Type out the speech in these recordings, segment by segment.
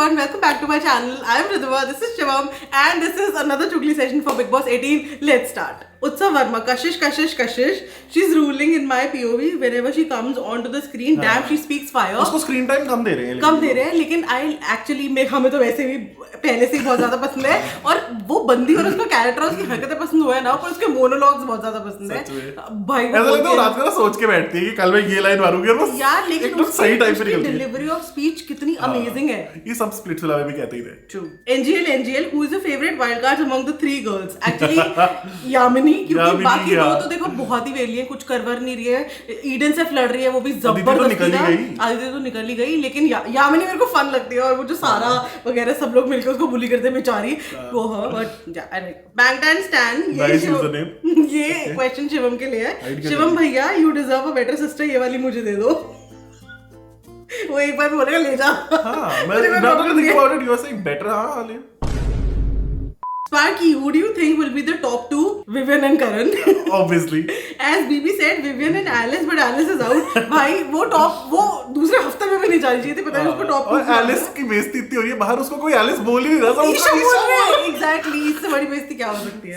everyone, welcome back to my channel. I am Ridhima, this is Shivam, and this is another Chugli session for Big Boss 18. Let's start. Utsav Verma, Kashish. She's ruling in my POV whenever she comes onto the screen. Damn, she speaks fire. उसको screen time कम दे रहे हैं लेकिन हमें तो वैसे भी पहले से ही बहुत ज्यादा पसंद है, और वो बंदी और उसका कैरेक्टर, उसकी हरकतें पसंद हुए ना, पर उसके मोनोलॉग्स बहुत ज्यादा पसंद है भाई। ऐसा लगता है रात को ना सोच के बैठती है कि कल मैं ये लाइन मारूंगी और बस यार, लेकिन एकदम सही टाइम पे निकलती है। डिलीवरी ऑफ स्पीच कितनी अमेजिंग है। ये सब स्प्लिट्सविला में भी कहते ही थे। True. NGL, who is your favorite wild cards among the three girls? Actually, Yamini, क्योंकि बाकी दो तो देखो बहुत ही वेली है, कुछ करवर नहीं रही है। ईडन से फ्लर्ट रही है, वो भी जबरदस्ती ना। आदित्य तो निकल ही गई, लेकिन यामिनी मेरे को फन लगती है, और वो जो सारा वगैरह सब लोग मिलकर उसको बुली करते हैं बेचारी, वो है। बट बैंगटन स्टैन, ये क्वेश्चन शिवम के लिए है। शिवम भैया, you deserve a better sister, ये वाली मुझे दे दो। वो एक बार बोलेगा ले जा। हाँ, मैं now that I think about it, you are saying better, हाँ ले। Sparky, who do you think will be the top two? Vivian and Karan. Obviously. As BB said, Vivian and Alice, but Alice is out. भाई वो दूसरे हफ्ते में भी नहीं जानी चाहिए थी, पता है उसको टॉप। और Alice की बेइज्जती इतनी हो रही है बाहर, उसको कोई Alice बोल ही नहीं रहा। ईशा बोल रहे हैं, exactly, इससे बड़ी बेइज्जती क्या हो सकती है?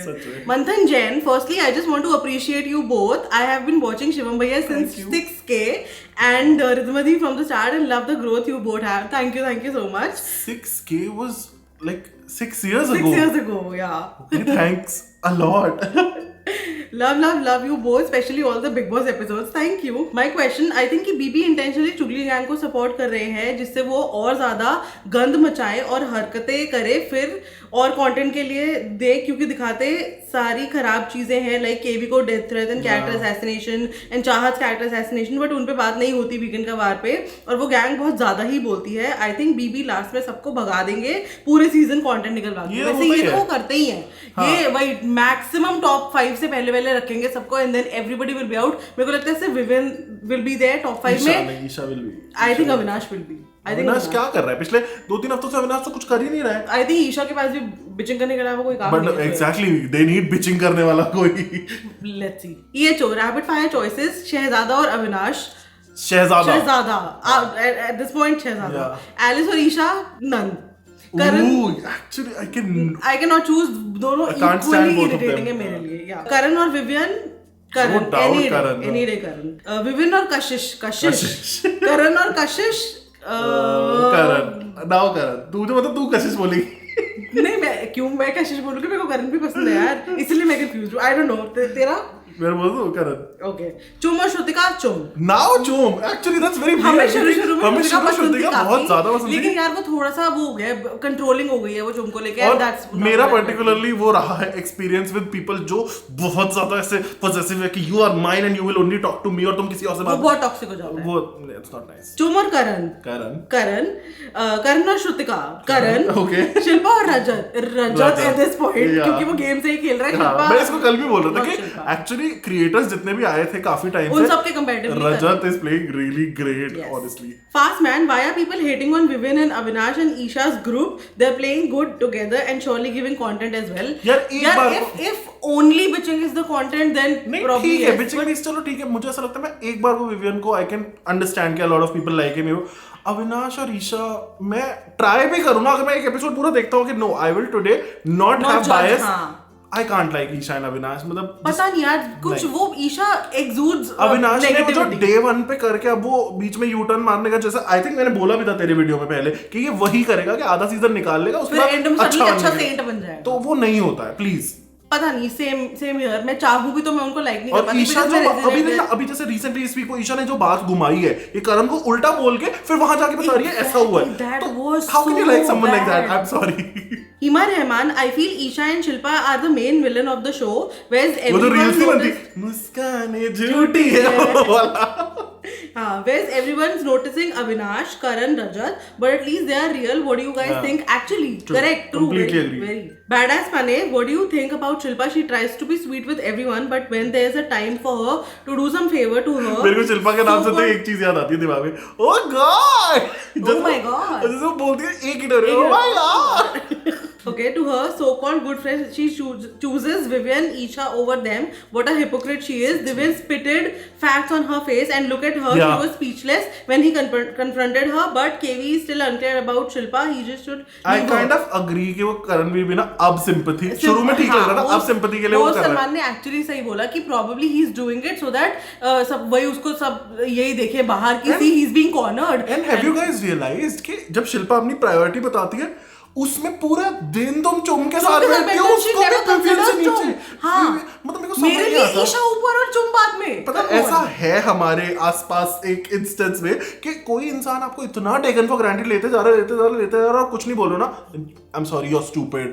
मंथन Jain, firstly I just want to appreciate you both. I have been watching Shivam Bhaiya since 6K and Ridhima from the start, and love the growth you both have. Thank you so much. 6K was like 6 years ago. 6 years ago, yeah. Okay, thanks a lot. love you both, especially all the Big Boss episodes. Thank you. My question, I think कि बीबी intentionally चुगली gang को support कर रहे हैं, जिससे वो और ज्यादा गंद मचाए और हरकतें करे, फिर और कंटेंट के लिए दे, क्योंकि दिखाते सारी खराब चीजें हैं, लाइक केवी को death threat and character assassination and चाहत कैरेक्टर असैसिनेशन, बट उन पे बात नहीं होती वीकेंड का वार पे, और वो गैंग बहुत ज्यादा ही बोलती है। आई थिंक बीबी लास्ट में सबको भगा देंगे, पूरे सीजन कंटेंट निकलवा देंगे। वैसे ये तो वो करते ही हैं, ये वही मैक्सिमम टॉप 5 से पहले रखेंगे सबको, and then everybody will be out. मेरे को लगता है सिर्फ Vivian will be there top 5 में। Esha will be, I think Avinash will be. Avinash क्या कर रहा है? पिछले 2-3 हफ्तों से अविनाश तो कुछ कर ही नहीं रहा है। आई थिंक ईशा के पास भी बिचिंग करने के अलावा कोई काम नहीं है। But exactly, they need bitching करने वाला कोई। Let's see. ये रैपिड फायर चॉइसेस, शहजादा और Avinash. Shehzada at this point Shehzada. Alice और Eisha, none. Karan, actually I cannot नॉट चूज, दोनों इक्वली इरिटेटिंग है मेरे लिए। या करण और Vivian, Karan any day Karan. Vivian और कशिश करण और कशिश, करण नाउ करण। तू जो मतलब तू कशिश बोलेगी? नहीं, मैं कशिश बोलूंगी, मेरे को करण भी पसंद है यार, इसलिए मैं कंफ्यूज हूं। आई डोंट नो, तेरा? मैं बोल दूं करण। ओके, चुम और श्रुतिका। चुम नाउ चुम, एक्चुअली दैट्स वेरी हमें शुरू में श्रुतिका बहुत ज्यादा पसंद, लेकिन यार वो थोड़ा सा वो हो गया, कंट्रोलिंग हो गई है वो चुम को लेके। और मेरा पर्टिकुलरली वो रहा है एक्सपीरियंस विद पीपल जो बहुत ज्यादा ऐसे पॉसेसिव है कि you are mine and you will only talk to me, और तुम किसी और से बात, बहुत टॉक्सिक हो जाता है वो। It's not nice. चुम और करण और श्रुतिका। करण, ओके। शिल्पा और रजत एट दिस पॉइंट, क्योंकि वो गेम से ही खेल रहा है। शिल्पा, मैं इसको कल भी बोल रहा था कि एक्चुअली क्रिएटर्स जितने भी आए थे काफी टाइम से, उन सबके comparatively Rajat is playing really great, honestly. Fast man, why are people hating on Vivian and Avinash and Isha's group? They're playing good together and surely giving content as well. यार if only bitching is the content, then probably ठीक है, bitching is, चलो ठीक है। मुझे ऐसा लगता है मैं एक बार को विवियन को, आई कैन अंडरस्टैंड कि a lot of people like him। Avinash और ईशा मैं ट्राई भी करूंगा, अगर मैं एक एपिसोड पूरा देखता हूँ कि no, I will today not have bias. I can't like Esha and Avinash, मतलब पता नहीं यार, कुछ वो ईशा exudes अविनाश ने वो जो डे 1 पे करके अब वो बीच में यू टर्न मारने का, जैसा आई थिंक मैंने बोला भी था तेरे वीडियो में पहले कि ये वही करेगा कि आधा सीजन निकाल लेगा, उसके बाद अच्छा सेंट बन जाएगा। तो वो नहीं होता है, प्लीज। पता नहीं, सेम हियर। मैं चाहूं भी तो मैं उनको लाइक नहीं कर पाती। ईशा जो अभी जैसे रिसेंटली इस वीक को ईशा ने जो बात घुमाई है, ये करण को उल्टा बोल के फिर वहां जाके बता रही है ऐसा हुआ है, तो how can you like someone like that? I am sorry. Hima Rahman, I feel Isha and Shilpa are the main villain of the show, whereas everyone's noticing Avinash, Karan, Rajat, but at least they are real. What do you guys think? Actually, correct, true, completely agree. Very. Badass Pane, what do you think about Shilpa? She tries to be sweet with everyone, but when there's a time for her to do some favor to her, मेरे को शिल्पा के नाम से तो एक चीज याद आती है दिमाग में, oh god, oh my god, जैसे वो बोलती है एक ही डर, oh my god। Okay, to her so-called good friends, she chooses Vivian Isha over them. What a hypocrite she is. Vivian spitted facts on her face, and look at her. Yeah. She was speechless when he confronted her. But KV is still unclear about Shilpa. He just should. I kind of agree कि वो करणवीर भी ना अब sympathy शुरू में ठीक लग रहा था, अब sympathy के लिए वो कर रहा है. सलमान ने एक्चुअली सही बोला कि probably he is doing it so that सब वही उसको सब यही देखे बाहर की see he is being cornered. And have you guys realized कि जब शिल्पा अपनी प्रायोरिटी बताती है उसमें पूरा दिन तुम चुम के साथ बैठती हो, उसको भी विवियन से नीचे. हाँ, मतलब मेरे को समझ मेरे नहीं आता. लिए ईशा ऊपर और चुम बाद में. पता ऐसा है हमारे आसपास एक इंस्टेंस में कि कोई इंसान आपको इतना टेकन फॉर ग्रांटेड लेते जा रहा और कुछ नहीं बोलो ना, I am sorry you are stupid.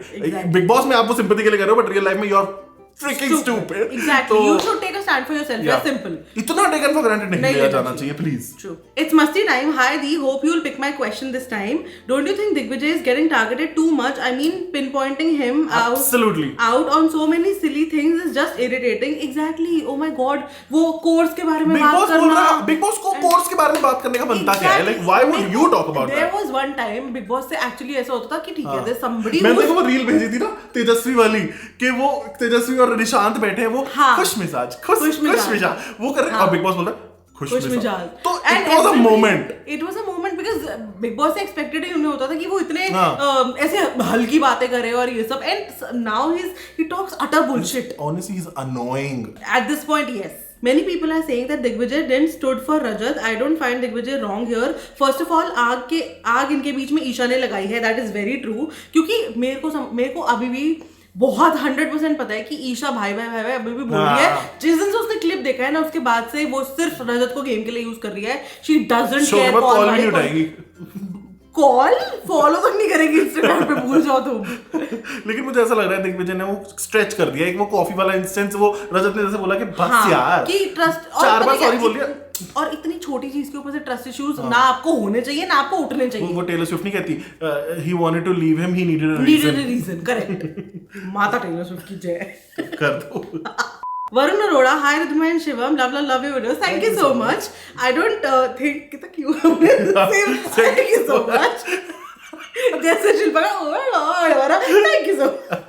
Big boss में आप वो सिंपैथी के लिए कर रहे हो, बट रियल लाइफ में you are freaking stupid. Exactly. You should take a stand for yourself. Yeah. That's simple. इतना taken for granted नहीं लिया जाना चाहिए, please. True. It's musty time. Hi Dee. Hope you'll pick my question this time. Don't you think Digvijay is getting targeted too much? I mean, pinpointing him out on so many silly things is just irritating. Exactly. Oh my God. वो course के बारे में बात करना. Big Boss को course के बारे में बात करने का बनता क्या है? Like why would you talk about that? There was one time Big Boss से actually ऐसा होता था कि ठीक है, there's somebody. मैंने वो रील भेजी थी ना तेजस्वी वाली कि वो तेजस्वी और निशांत बैठे हैं, वो खुश मिजाज वो कर रहे हैं और बिग बॉस बोल रहा है खुश मिजाज. तो it was a moment because big boss से एक्सपेक्टेड ही उन्हें होता था कि वो इतने ऐसे हल्की बातें करे और ये सब, and now he talks utter bullshit. Honestly he is annoying eight this point. Yes, many people are saying that Digvijay didn't stood for Rajat. I don't find Digvijay wrong here. First of all, आग इनके बीच में ईशा ने लगाई है. That is very true. क्योंकि मेरे को अभी भी बहुत 100% पता है कि ईशा भाई अभी भी बोल रही है. जिस दिन से उसने क्लिप देखा है ना, उसके बाद से वो सिर्फ रजत को गेम के लिए यूज कर रही है. She doesn't care. Call follow तक नहीं करेगी इंस्टाग्राम पे, भूल जाओ तुम. लेकिन मुझे ऐसा लग रहा है दिग्विजय ने वो स्ट्रेच कर दिया. एक वो कॉफी वाला इंस्टेंस वो रजत ने जैसे बोला कि बस यार कि ट्रस्ट 4 बार सॉरी बोल दिया. और इतनी छोटी चीज के ऊपर से ट्रस्ट इश्यूज ना आपको होने चाहिए ना आपको उठने चाहिए. वो टेलर स्विफ्ट नहीं कहती he wanted to leave him, he needed a reason. Correct. माता टेलर स्विफ्ट की जय. कर दो. Varun Arora, hi Ridhima and Shivam, love your videos. Thank you so much. I don't think कितना क्यों. Thank you so much. जैसे शिल्पा का thank you so much.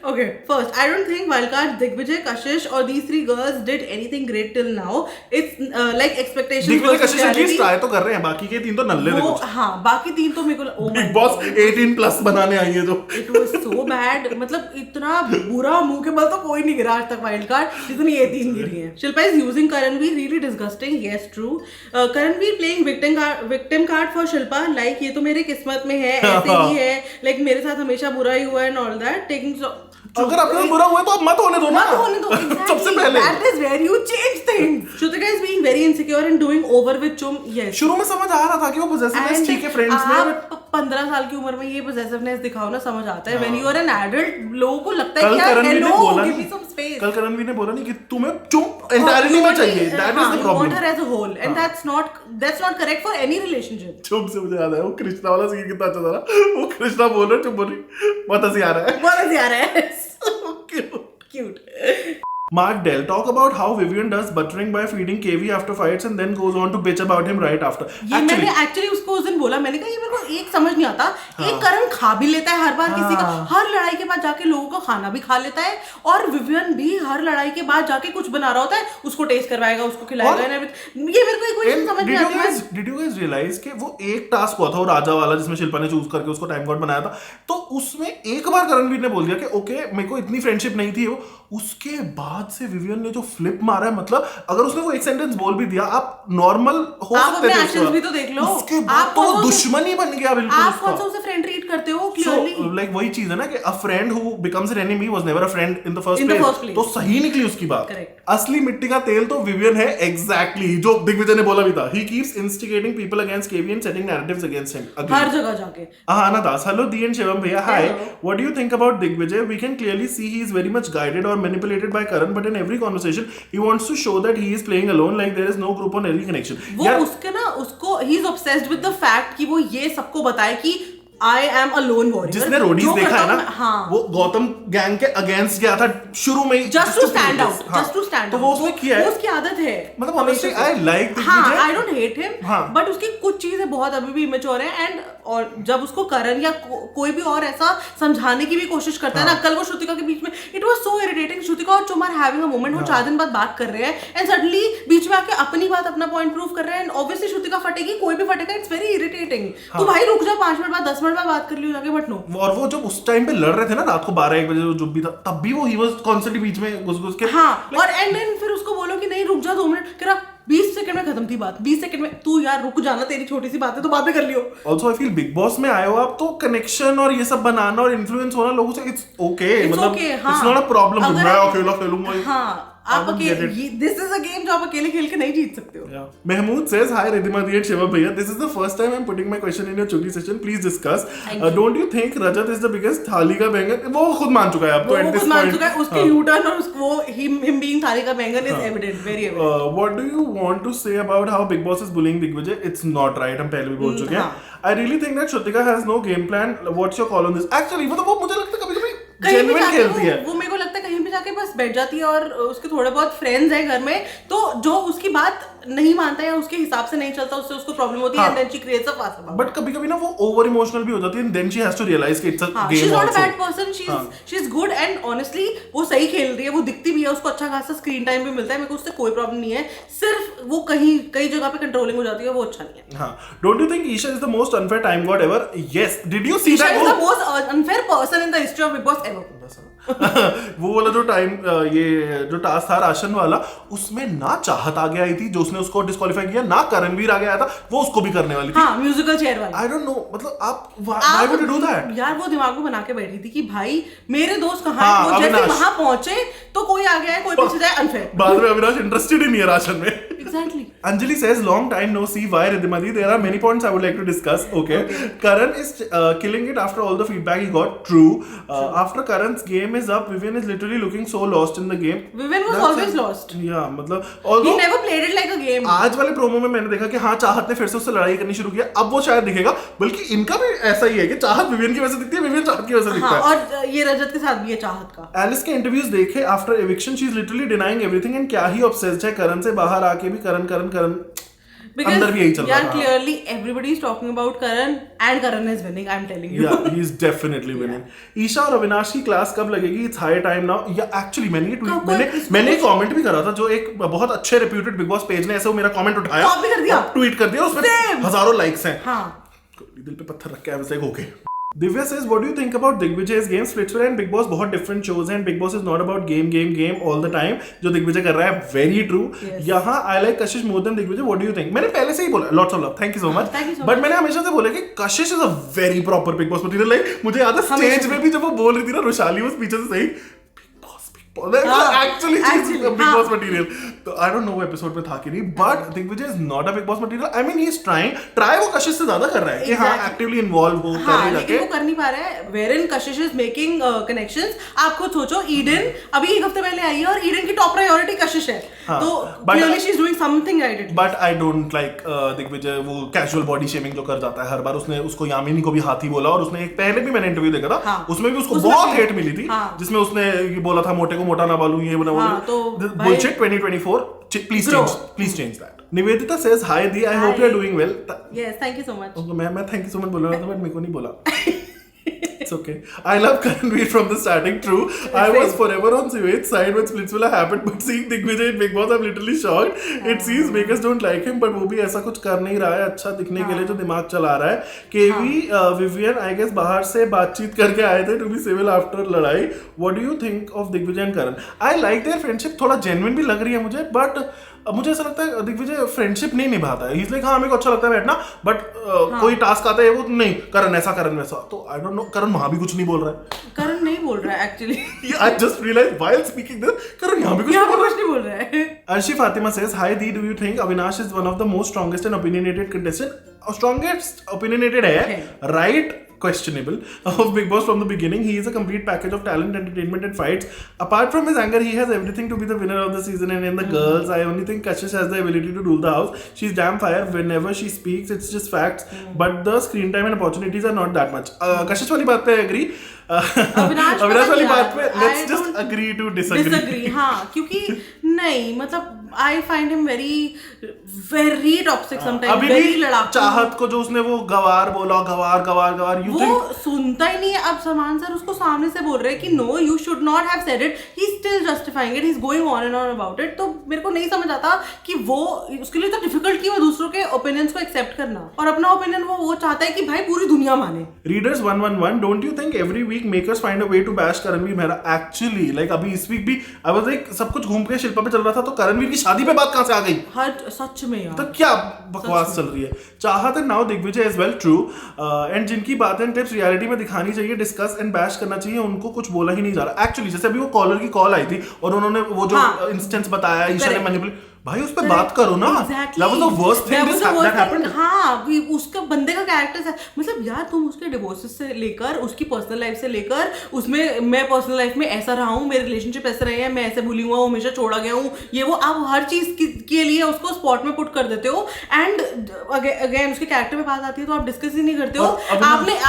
Okay, first, I don't think Wildcard, Digvijay, Kashish or these 3 girls did anything great till now. It's like expectations. Digvijay, Kashish at least try तो कर रहे हैं, बाकी के 3 तो नल्ले थे कुछ. हाँ, बाकी 3 तो मेरे को Big Boss 18+ बनाने आई है जो. It was so bad. मतलब इतना बुरा मुंह के बल तो कोई नहीं गिरा आज तक Wildcard जितनी ये 3 गिरी हैं. Shilpa is using Karanveer, really disgusting. Yes, true. Karanveer playing victim card for Shilpa. Like ये तो मेरे किस्मत में है, ऐसे ही है. Like मेरे साथ हमेशा बुरा ही हुआ and all that. Taking अगर अपना बुरा हुआ तो आप मत होने दो ना. सबसे पहले that is where you change things. Shrutika is being very insecure and doing over with Chum. Yes, शुरू में समझ आ रहा था कि वो possessiveness ठीक है फ्रेंड्स में. आप 15 साल की उम्र में ये possessiveness दिखाओ ना, समझ आता है. when you are an adult लोगों को लगता है कि यार hello give me some space. कल करणवीर ने बोला नहीं कि तुम्हें Chum entirely में चाहिए. that is the problem. You want her as a whole and that's not correct for any relationship. Chum से मुझे याद आया वो कृष्णा वाला सीन कितना अच्छा था ना. वो कृष्णा बोल रहा है, Chum बोल रही, बहुत हंसी आ रहा है. Cute. Mark Dell, talk about how Vivian does buttering by feeding KV after fights and then goes on to bitch about him right after. मैंने actually उसको उस दिन बोला, मैंने कहा ये मेरे को एक समझ नहीं आता. एक करण खा भी लेता है हर बार किसी का, हर लड़ाई के बाद जाके लोगों का खाना भी खा लेता है, और विवियन भी हर लड़ाई के बाद जाके कुछ बना रहा होता है, उसको टेस्ट करवाएगा, उसको खिलाएगा. ये मेरे को एक समझ नहीं आती. Did you guys realize कि वो एक टास्क हुआ था वो राजा वाला जिसमें शिल्पा ने चूज करके उसको टाइम गॉड बनाया था, तो उसमें एक बार करणवीर ने बोल दिया कि ओके मेरे को इतनी फ्रेंडशिप नहीं थी. वो उसके बाद से विवियन ने जो फ्लिप मारा है, मतलब अगर उसने वो एक सेंटेंस बोल भी दिया, आप नॉर्मल हो सकते थे. एक्शंस भी तो देख लो. उसके बाद तो दुश्मन ही बन गया बिल्कुल. आप कौन सा उसे फ्रेंड ट्रीट करते हो क्लियरली. लाइक वही चीज है ना कि अ friend who becomes an enemy was never a friend in the first place. तो सही निकली उसकी बात. असली मिट्टी का तेल तो विवियन है. एग्जैक्टली जो दिग्विजय ने बोला भी था. He keeps instigating people against KV and setting narratives against him हर जगह जाके. आहाना दास, हेलो दी एंड शिवम भैया, hi. What do you think about Digvijay? We can clearly see he is very much guided और manipulated by Karan, but in every conversation he wants to show that he is playing alone, like there is no group or any connection. वो उसके ना उसको he is obsessed with the fact कि वो ये सबको बताए कि I am a loan warrior. जिसने रोडीज देखा है ना, हाँ, वो गौतम गैंग के अगेंस्ट गया था शुरू में, just to stand out, just to stand तो वो उसने किया है, उसकी आदत है। मतलब ऑनेस्टली आई लाइक दिग्विजय। हाँ, आई डोंट हेट हिम, हाँ, बट उसकी कुछ चीजें बहुत अभी भी इमेच्योर है। एंड और जब उसको करण या कोई भी और ऐसा समझाने की भी कोशिश करता है ना, कल वो श्रुतिका के बीच में, it was so irritating. Shrutika और चुमार हैविंग अ मोमेंट, वो 4 दिन बाद बात कर रहे हैं एंड सडनली बीच में आके अपनी बात, अपना पॉइंट प्रूव कर रहे हैं। एंड ऑब्वियसली श्रुतिका फटेगी, कोई भी फटेगा, इट्स वेरी इरिटेटिंग। तो भाई रुक जा, 5 मिनट बाद 10 मिनट बाद बात कर लियो जाके, बट नो। और वो जब उस टाइम पे लड़ रहे थे ना रात को 12-1 बजे जो भी था, तब भी वो ही वाज कॉन्स्टेंटली बीच में घुस-घुस के। हाँ, और एंड देन फिर उसको बोलो कि नहीं रुक जा 2 मिनट, कह रहा 20 सेकंड में खत्म थी बात, 20 सेकंड में। तू यार रुक जाना, तेरी छोटी सी बात है तो बातें कर लियो। Also I feel Bigg boss में आए हो आप तो कनेक्शन और ये सब बनाना और इन्फ्लुएंस होना लोगों से, इट्स ओके, मतलब इट्स नॉट अ प्रॉब्लम। मैं अकेला खेलूंगा, हाँ, आप अकेले, दिस इज अ गेम जो आप अकेले खेल के नहीं जीत सकते हो। Mahmood says hi Riddhima the and Shiva भैया, this is the first time I'm putting my question in your चुगली session, please discuss. Don't you think Rajat is the biggest थाली का बैंगन? वो खुद मान चुका है अब तो, at this point उसके U-turn और उसको him being थाली का बैंगन is evident, very evident. What do you want to say about how Big Boss is bullying Digvijay? It's not right, हम पहले भी बोल चुके हैं. I really think that Shrutika has no game plan. What's your call on this? Actually मतलब वो मुझे लगता है कभी-कभी जेन्युइन खेलती है। वो मेरे को लगता है कहीं भी जाके बस बैठ जाती है और उसके थोड़े बहुत फ्रेंड्स हैं घर में, तो जो उसकी बात नहीं मानता या उसके हिसाब से नहीं चलता, उससे उसको प्रॉब्लम होती है and then she creates a fuss about. But कभी-कभी ना वो ओवर इमोशनल भी हो जाती है and then she has to realise कि it's a game. She is not a bad person, she is good and honestly वो सही खेल रही है, वो दिखती भी है, उसको अच्छा खासा स्क्रीन टाइम भी मिलता है, मेरे को उससे कोई प्रॉब्लम नहीं है। सिर्फ वो कई जगह पे कंट्रोलिंग हो जाती है, वो अच्छा नहीं है। हां, don't you think Esha is the most unfair time god ever? Yes, did you see that? Esha is the most unfair person in the history of big boss ever. वो वाला जो टाइम, ये जो टास्क था राशन वाला, उसमें ना चाहत आगे आई थी जो उसने उसको डिस्क्वालीफाई किया, ना करणवीर आगे आया था, वो उसको भी करने वाली थी। हाँ, म्यूजिकल चेयर वाला। आई डोंट नो, मतलब आप why would you do that? यार वो दिमाग में बना के बैठी थी कि भाई मेरे दोस्त कहाँ हैं, वो जैसे वहां पहुंचे तो कोई आगे आए कोई पीछे जाए, अनफेयर। बाद में अविनाश इंटरेस्टेड ही नहीं है राशन में। Exactly. Anjali says, long time no see. Why Riddhimadi? There are many points I would like to discuss. Okay. Karan is killing it after all the feedback he got. True. After Karan's game is up, Vivian is literally looking so lost in the game. Vivian was always lost. Yeah, मतलब although he never played it like a game. आज वाले promo में मैंने देखा कि हाँ चाहत ने फिर से उससे लड़ाई करनी शुरू किया, अब वो शायद दिखेगा, बल्कि इनका भी ऐसा ही है कि चाहत विवियन की वजह से दिखती है, विवियन चाहत की वजह से दिखता है। और ये रजत के साथ भी है चाहत का। एलिस के इंटरव्यूज देखे after eviction, she is literally denying everything and क्या ही ऑब्सेस्ड है करण से, बाहर आके भी करण अंदर भी यही चल रहा है। यार clearly everybody is talking about Karan and Karan is winning, I'm telling you. Yeah, he is definitely winning. Isha और अविनाश की क्लास कब लगेगी? It's high time now. या एक्चुअली मैंने कमेंट भी करा था, जो एक बहुत अच्छे रेप्यूटेड बिग बॉस पेज ने ऐसे वो मेरा कमेंट उठाया, कॉपी कर दिया, ट्वीट कर दिया, उसमें हजारों लाइक्स हैं। हाँ, दिल पे पत्थर रख के I was like okay. Divya says, what do you think about Digvijay's game? Splitsvilla and Big Boss बहुत different shows हैं, and Big Boss is not about game all the time, जो दिग्विजय कर रहा है very true. यहाँ I like Kashish more than Digvijay. What do you think? मैंने पहले से ही बोला, lots of love, thank you so much. But मैंने हमेशा से बोला कि Kashish is a very proper Big Boss material. Like मुझे याद है स्टेज में भी जब वो बोल रही थी ना, रुशाली वो पीछे से सही actually she's a Big Boss material. तो I don't know वो एपिसोड में था कि नहीं, but Digvijay is not a Big Boss material. I mean he is try वो कशिश से ज्यादा कर रहा है कि हाँ एक्टिवली इन्वॉल्व हो, हाँ, लेकिन वो कर नहीं पा रहा है। Wherein Kashish is making connections. आप खुद सोचो, ईडन अभी एक हफ्ते पहले आई है और ईडन की टॉप प्रायोरिटी कशिश है, तो clearly she is doing something right. But I don't like Digvijay वो कैजुअल बॉडी शेमिंग जो कर जाता है हर बार। उसने उसको यामिनी को भी हाथी बोला, और उसने एक पहले भी मैंने इंटरव्यू देखा था, उसमें भी उसको बहुत हेट मिली थी, जिसमें उसने बोला था मोटे को मोटा ना बोलूं, ये बोला bullshit 2024. Please change that. Nivedita says, hi Di, I hope you are doing well. Yes, thank you so much. मैं thank you so much बोल रहा था, but मेरे को नहीं बोला। It's okay. I love Karanveer from the starting. True. I was forever on Suved's side when Splitsvilla happened, but seeing Digvijay in Big Boss, I'm literally shocked. It seems makers don't like him, but वो भी ऐसा कुछ कर नहीं रहा है अच्छा दिखने के लिए, जो दिमाग चला रहा है। केवी विवियन I guess बाहर से बातचीत करके आए थे to be civil after लड़ाई. What do you think of Digvijay and Karan? I like their friendship, थोड़ा genuine भी लग रही है मुझे, but मुझे ऐसा लगता है दिग्विजय फ्रेंडशिप नहीं निभाता है। He's like, हाँ मेरे को अच्छा लगता है बैठना, बट कोई टास्क आता है वो नहीं, करण ऐसा करण वैसा, तो आई डोंट नो, करण वहां भी कुछ नहीं बोल रहा है। करण नहीं बोल रहा है actually. I just realized while speaking this, करण यहाँ भी कुछ नहीं बोल रहा है। Arshi Fatima says, hi Di, do you think Avinash is one of the most strongest and opinionated contestant? Strongest opinionated है, right? questionable of Big Boss from the beginning. He is a complete package of talent, entertainment, and fights. Apart from his anger, he has everything to be the winner of the season. And in the girls, I only think Kashish has the ability to rule the house. She's damn fire. Whenever she speaks, it's just facts. But the screen time and opportunities are not that much. Kashish वाली बात पे I agree. Avinash वाली बात पे let's just agree to disagree. हाँ, क्योंकि नहीं मतलब I find him very toxic sometimes. अभी very भी लड़ाकू. चाहत को जो उसने वो गवार बोला, गवार you वो think सुनता ही नहीं है. अब सलमान सर उसको सामने से बोल रहे हैं कि no, you should not have said it. He's still justifying it. He's going on and on about it. तो मेरे को नहीं समझ आता कि वो उसके लिए तो डिफिकल्ट की वो दूसरों के ओपिनियंस को एक्सेप्ट करना और अपना ओपिनियन वो चाहता है कि भाई पूरी दुनिया माने. Readers 111, don't you think every week makers find a way to bash Karanveer Mehra? Actually, like अभी इस वीक भी I was like सब कुछ घूम के शिल्पा पे चल रहा था तो करणवीर की शादी पे बात कहाँ से आ गई? हर सच में यार. तो क्या बकवास चल रही है? Chahat and now Digvijay as well true and जिनकी बातें टिप्स रियलिटी में दिखानी चाहिए, डिस्कस एंड बैश करना चाहिए, उनको कुछ बोला ही नहीं जा रहा. एक्चुअली जैसे अभी वो कॉलर की कॉल आई थी और उन्होंने वो जो इंस्टेंस बताया ईशा ने मैनिपुलेट, भाई उस पे बात करो ना. That was the worst thing that happened. हाँ, उसका बंदे का कैरेक्टर है. मतलब यार तुम उसके डिवोर्सेस से लेकर उसकी पर्सनल लाइफ से लेकर उसमें मैं पर्सनल लाइफ में ऐसा रहा हूँ, मेरे रिलेशनशिप ऐसे रहे हैं, मैं ऐसे भूली हुआ हूँ, हमेशा छोड़ा गया हूँ, ये वो आप हर चीज के लिए उसको स्पॉट में पुट कर देते हो. एंड अगेन उसके कैरेक्टर में बात आती है तो आप डिस्कस ही नहीं करते हो.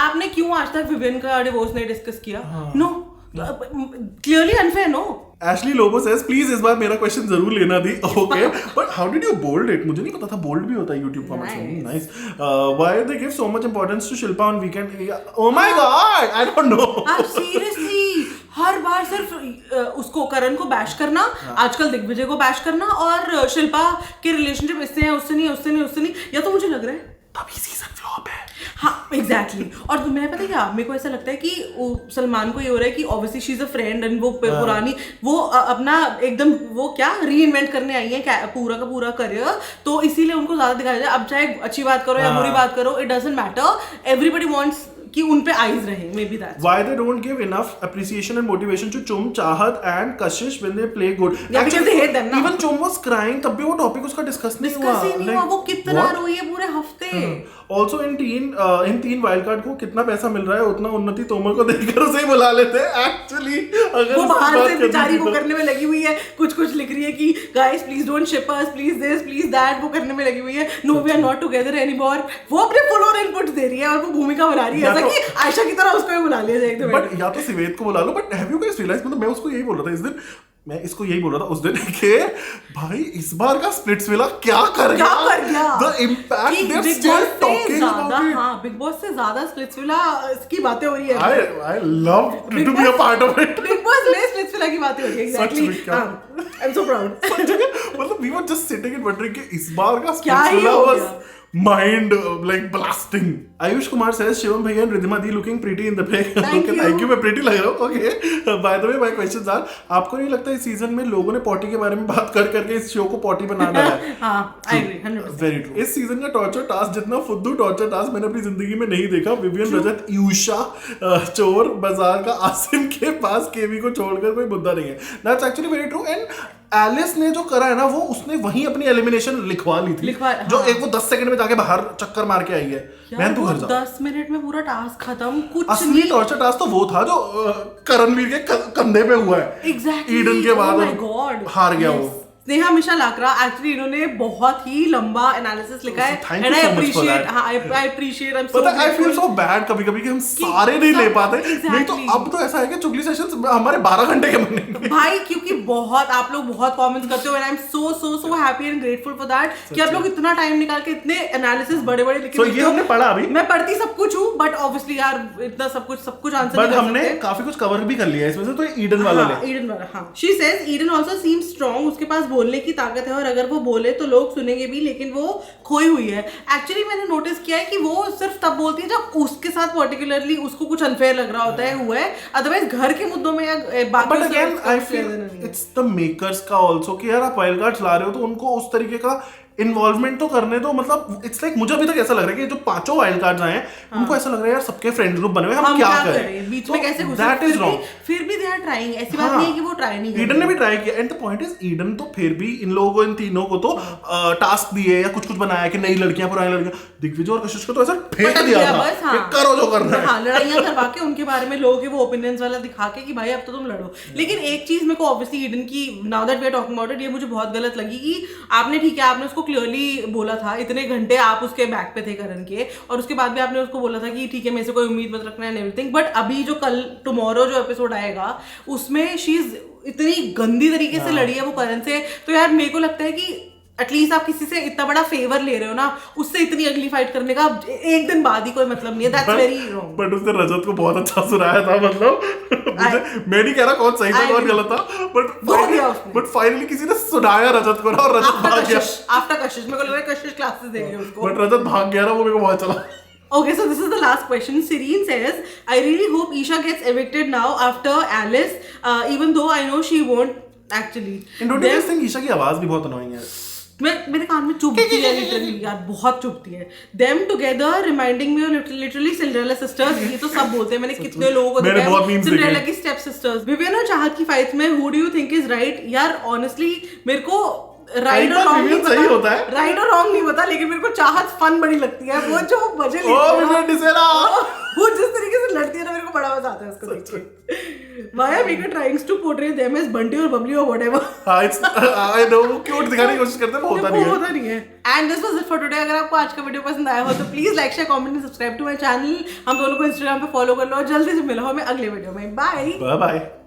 आपने क्यों आज तक विवियन का डिवोर्स नहीं डिस्कस किया? No, clearly unfair. No. Ashley Lobo says, please इस बार मेरा क्वेश्चन जरूर लेना दी. Okay, but how did you bold it? मुझे नहीं पता था bold भी होता है YouTube comments में. Nice. Why they give so much importance to Shilpa on weekend? Oh my God, I don't know. Seriously, हर बार सिर्फ उसको करण को बैश करना, आजकल दिग्विजय को बैश करना और शिल्पा के रिलेशनशिप इससे है उससे नहीं. या तो मुझे लग रहा है तभी सीजन फ्लॉप है. हाँ एग्जैक्टली. और मैं पता क्या मेरे को ऐसा लगता है कि सलमान को ये हो रहा है कि obviously she is a friend and वो पुरानी वो अपना एकदम वो क्या रीइन्वेंट करने आई है पूरा का पूरा करियर, तो इसीलिए उनको ज्यादा दिखाया जाए. अब चाहे अच्छी बात करो या बुरी बात करो, it doesn't matter. Everybody wants कि उन पे आईज रहे. May be that's why they don't give enough appreciation and motivation to Chum, Chahat and Kashish when they play good. Yeah, because they hate them ना. Even Chum was crying, तब भी वो topic उसका discuss नहीं हुआ. वो कितना रोई है पूरे हफ्ते. Also in तीन वाइल्ड कार्ड को कितना पैसा मिल रहा है उतना उन्नति तोमर को देकर उसे ही बुला लेते हैं. एक्चुअली अगर वो बाहर से बेचारी वो करने में लगी हुई है, कुछ लिख रही है कि guys please don't ship us, please this please that, वो करने में लगी हुई है. No we are not together anymore. वो अपने फुल ऑन इनपुट दे रही है और वो भूमिका बना रही है कि आयशा की तरह उसको भी बुला लिया जाए. बट या तो सिवेद को बुला लो. But have you guys realise, मतलब मैं उसको यही बोल रहा था इस दिन, मैं इसको यही बोल रहा था उस दिन कि भाई इस बार का स्प्लिट्सविला क्या कर गया. The impact they're still talking about it. हाँ, बिग बॉस से ज्यादा स्प्लिट्सविला की बातें हो रही है. I love to be a part of it. Big boss में स्प्लिट्सविला की बातें हो रही है. Exactly. I'm so proud. मतलब we were just sitting and wondering कि इस बार का Splitsvilla was mind like blasting. Ayush Kumar says Shivam Bhaiya and Ridhima Di looking pretty in the pic. Thank you. मैं pretty लग रहा हूँ. Okay. By the way, my questions are, आपको नहीं लगता इस सीजन में लोगों ने पॉटी के बारे में बात कर करके इस शो को पॉटी बना डाला है? हाँ, I agree 100%. Very true. इस सीजन का टॉर्चर टास्क जितना फुद्दू टॉर्चर टास्क मैंने अपनी जिंदगी में नहीं देखा. विवियन, रजत, यूशा, चोर बाजार का आसिम के पास केवी को छोड़कर कोई मुद्दा नहीं है. That's actually very true. And Alice ने जो करा है ना वो उसने वहीं अपनी एलिमिनेशन लिखवा ली थी. जो एक वो 10 सेकंड में जाके बाहर चक्कर मार के आई है. बहन तू घर जा. 10 मिनट में पूरा टास्क खत्म. कुछ असली टॉर्चर टास्क तो वो था जो करणवीर के कंधे पे हुआ है. एग्जैक्टली. ईडन के बाद हार गया वो. स्नेहा मिशा लाकरा एक्चुअली इन्होंने बहुत ही लंबा एनालिसिस लिखा है and I appreciate. I appreciate. I feel so bad कभी-कभी कि हम सारे नहीं ले पाते. नहीं तो अब तो ऐसा है कि चुगली सेशंस हमारे 12 घंटे के बनेंगे भाई, क्योंकि बहुत आप लोग बहुत कमेंट्स करते हो and I am so happy and grateful for that कि आप लोग इतना टाइम निकाल के इतने एनालिसिस बड़े-बड़े लिख के. तो ये हमने पढ़ा अभी. मैं पढ़ती सब कुछ हूं बट ऑब्वियसली यार इतना सब कुछ आंसर नहीं कर सकते. बट हमने काफी कुछ कवर भी कर लिया है इसमें से. तो ईडन वाला ले. ईडन वाला. हां, she says Eden also seems strong. उसके पास बोलने की ताकत है और अगर वो बोले तो लोग सुनेंगे भी, लेकिन वो खोई हुई है. एक्चुअली मैंने नोटिस किया है कि वो सिर्फ तब बोलती है जब उसके साथ पर्टिकुलरली उसको कुछ अनफेयर लग रहा होता है हुआ है. अदरवाइज घर के मुद्दों में या बाकी. But again I feel it's the makers का आल्सो कि यार आप वाइल्ड कार्ड्स ला रहे हो तो उनको उस तरीके का इन्वॉल्वमेंट तो करने दो, मतलब इट्स लाइक मुझे अभी तक ऐसा लग रहा है कि जो 5 वाइल्ड कार्ड्स आए हैं उनको ऐसा लग रहा है यार सबके फ्रेंड ग्रुप बने हुए हम क्या करें, बीच में कैसे घुसे, दैट इज रॉन्ग। फिर भी दे आर ट्राइंग, ऐसी बात नहीं है कि वो ट्राई नहीं कर ईडन ने भी ट्राई किया and the point is Eden तो फिर भी इन लोगों को, इन तीनों को तो टास्क दिए या कुछ बनाया कि नई लड़कियां पुरानी लड़कियां, दिग्विजय और कशिश को तो ऐसा फेंक दिया था बस, हाँ। कि करो जो करना है। हाँ, लड़ाइयां करवा के उनके बारे में लोगों के वो ओपिनियंस वाला दिखा के कि भाई अब तो तुम लड़ो। लेकिन एक चीज मेरे को ऑब्वियसली ईडन की, now that we are talking about it, ये मुझे बहुत गलत लगी कि आपने, ठीक है आपने उसको क्लियरली बोला था, इतने घंटे आप उसके बैक पे थे करण के, और उसके बाद भी आपने उसको बोला था कि ठीक है मेरे से कोई उम्मीद मत रखना एंड एवरीथिंग, बट अभी जो कल टुमारो जो एपिसोड आएगा उसमें शी इज इतनी गंदी तरीके से लड़ी है वो करण से। तो यार मेरे को लगता है कि एटलीस्ट आप किसी से इतना बड़ा फेवर ले रहे हो ना, उससे इतनी अगली फाइट करने का एक दिन बाद ही कोई मतलब नहीं है, दैट्स वेरी रॉन्ग। बट उसने रजत को बहुत अच्छा सुनाया था, मतलब मैं नहीं कह रहा कौन सही था कौन गलत था, बट फाइनली किसी ने सुनाया रजत को ना, और रजत भाग गया। आफ्टर कशिश मेरे को लग रहा है कशिश क्लासेस दे रही है उसको, बट रजत भाग गया ना, वो मेरे को बहुत चला। Okay, so this is the last question. Serene says, I really hope Isha gets evicted now after Alice, even though I know she won't actually. And don't you guys think Isha की आवाज भी बहुत annoying है? मेरे कान में चुभती है literally यार, बहुत चुभती है। Them together reminding me of literally Cinderella sisters, ये तो सब बोलते हैं, मैंने कितने लोगों को देखा है Cinderella की step sisters। विवियन और चाहत की फाइट में who do you think is right? यार honestly मेरे को राइट और रॉन्ग नहीं पता, राइट और रॉन्ग नहीं पता, लेकिन मेरे को चाहत फन बड़ी लगती है, वो जो मजे लेती है वो जिस तरीके से लड़ती है ना, मेरे को बड़ा मजा आता है उसको देख के। Why are Mika trying to portray them as Bunty और बबली और whatever? हाँ, I know, वो क्यूट दिखाने की कोशिश करते हैं, वो होता नहीं है। And this was it for today। अगर आपको आज का वीडियो पसंद आया हो तो please like share comment and subscribe to my channel. हम दोनों को इंस्टाग्राम पे फॉलो कर लो और जल्दी से मिलो हमें अगले वीडियो में। Bye bye.